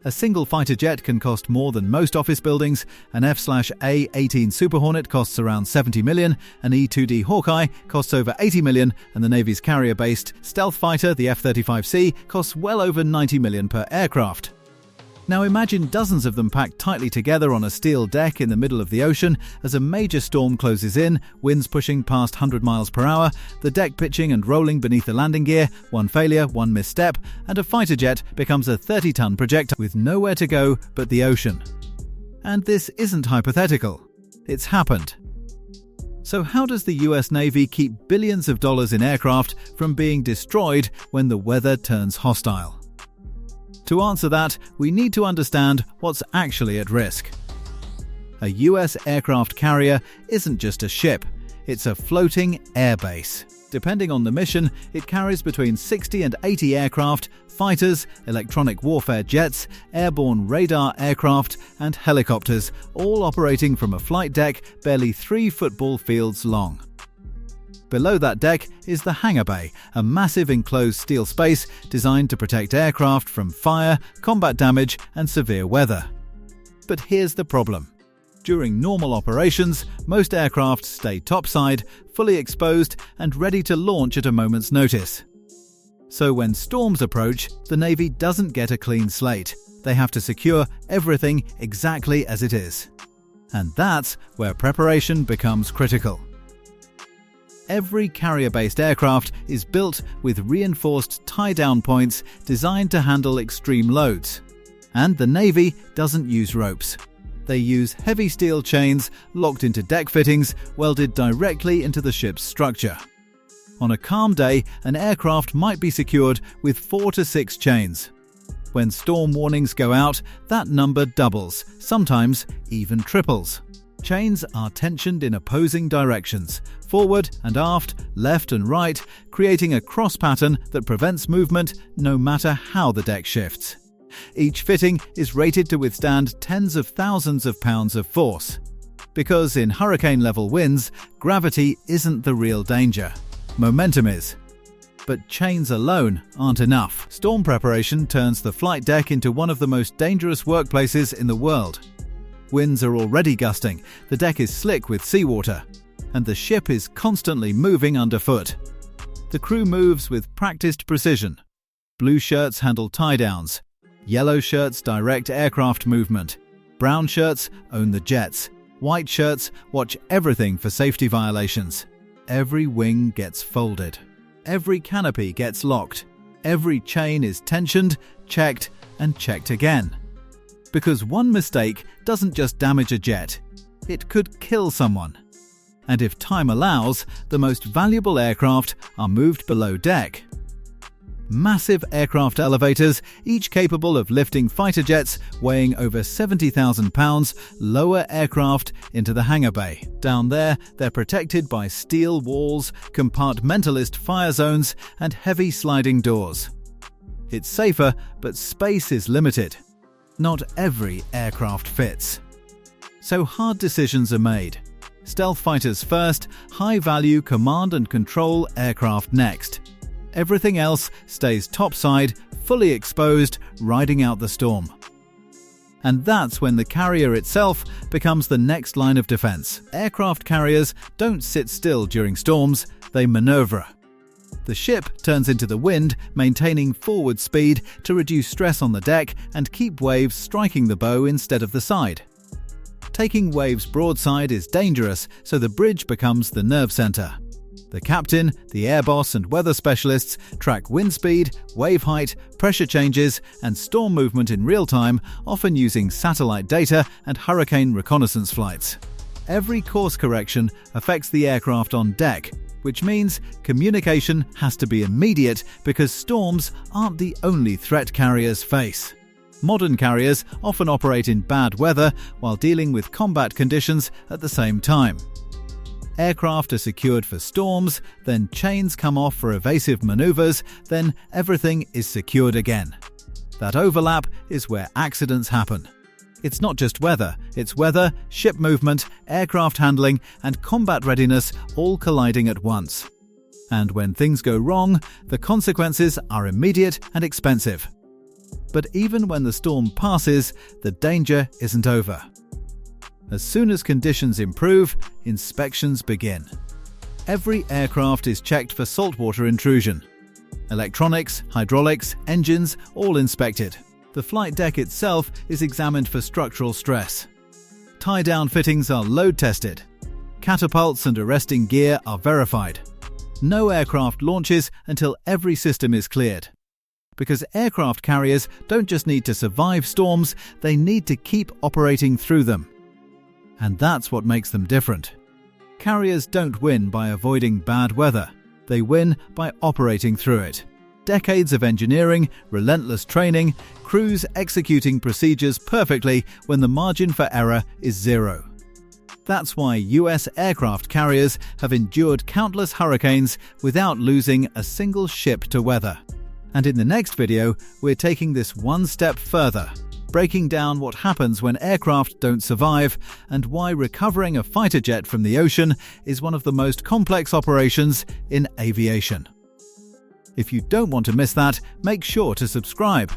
A single fighter jet can cost more than most office buildings. An F/A-18 Super Hornet costs around $70 million, an E-2D Hawkeye costs over $80 million, and the Navy's carrier-based stealth fighter, the F-35C, costs well over $90 million per aircraft. Now imagine dozens of them packed tightly together on a steel deck in the middle of the ocean as a major storm closes in, winds pushing past 100 miles per hour, the deck pitching and rolling beneath the landing gear, one failure, one misstep, and a fighter jet becomes a 30-ton projectile with nowhere to go but the ocean. And this isn't hypothetical. It's happened. So how does the US Navy keep billions of dollars in aircraft from being destroyed when the weather turns hostile? To answer that, we need to understand what's actually at risk. A US aircraft carrier isn't just a ship, it's a floating airbase. Depending on the mission, it carries between 60 and 80 aircraft, fighters, electronic warfare jets, airborne radar aircraft, and helicopters, all operating from a flight deck barely 3 football fields long. Below that deck is the hangar bay, a massive enclosed steel space designed to protect aircraft from fire, combat damage, and severe weather. But here's the problem. During normal operations, most aircraft stay topside, fully exposed, and ready to launch at a moment's notice. So when storms approach, the Navy doesn't get a clean slate. They have to secure everything exactly as it is. And that's where preparation becomes critical. Every carrier-based aircraft is built with reinforced tie-down points designed to handle extreme loads. And the Navy doesn't use ropes. They use heavy steel chains locked into deck fittings welded directly into the ship's structure. On a calm day, an aircraft might be secured with 4 to 6 chains. When storm warnings go out, that number doubles, sometimes even triples. Chains are tensioned in opposing directions, forward and aft, left and right, creating a cross pattern that prevents movement no matter how the deck shifts. Each fitting is rated to withstand tens of thousands of pounds of force. Because in hurricane-level winds, gravity isn't the real danger. Momentum is. But chains alone aren't enough. Storm preparation turns the flight deck into one of the most dangerous workplaces in the world. Winds are already gusting, the deck is slick with seawater, and the ship is constantly moving underfoot. The crew moves with practiced precision. Blue shirts handle tie-downs. Yellow shirts direct aircraft movement. Brown shirts own the jets. White shirts watch everything for safety violations. Every wing gets folded. Every canopy gets locked. Every chain is tensioned, checked, and checked again. Because one mistake doesn't just damage a jet, it could kill someone. And if time allows, the most valuable aircraft are moved below deck. Massive aircraft elevators, each capable of lifting fighter jets weighing over 70,000 pounds, lower aircraft into the hangar bay. Down there, they're protected by steel walls, compartmentalist fire zones, and heavy sliding doors. It's safer, but space is limited. Not every aircraft fits. So hard decisions are made. Stealth fighters first, high-value command and control aircraft next. Everything else stays topside, fully exposed, riding out the storm. And that's when the carrier itself becomes the next line of defense. Aircraft carriers don't sit still during storms, they maneuver. The ship turns into the wind, maintaining forward speed to reduce stress on the deck and keep waves striking the bow instead of the side. Taking waves broadside is dangerous, so the bridge becomes the nerve center. The captain, the air boss, and weather specialists track wind speed, wave height, pressure changes, and storm movement in real time, often using satellite data and hurricane reconnaissance flights. Every course correction affects the aircraft on deck, which means communication has to be immediate because storms aren't the only threat carriers face. Modern carriers often operate in bad weather while dealing with combat conditions at the same time. Aircraft are secured for storms, then chains come off for evasive maneuvers, then everything is secured again. That overlap is where accidents happen. It's not just weather, it's weather, ship movement, aircraft handling, and combat readiness all colliding at once. And when things go wrong, the consequences are immediate and expensive. But even when the storm passes, the danger isn't over. As soon as conditions improve, inspections begin. Every aircraft is checked for saltwater intrusion. Electronics, hydraulics, engines, all inspected. The flight deck itself is examined for structural stress. Tie-down fittings are load-tested. Catapults and arresting gear are verified. No aircraft launches until every system is cleared. Because aircraft carriers don't just need to survive storms, they need to keep operating through them. And that's what makes them different. Carriers don't win by avoiding bad weather. They win by operating through it. Decades of engineering, relentless training, crews executing procedures perfectly when the margin for error is zero. That's why US aircraft carriers have endured countless hurricanes without losing a single ship to weather. And in the next video, we're taking this one step further, breaking down what happens when aircraft don't survive and why recovering a fighter jet from the ocean is one of the most complex operations in aviation. If you don't want to miss that, make sure to subscribe.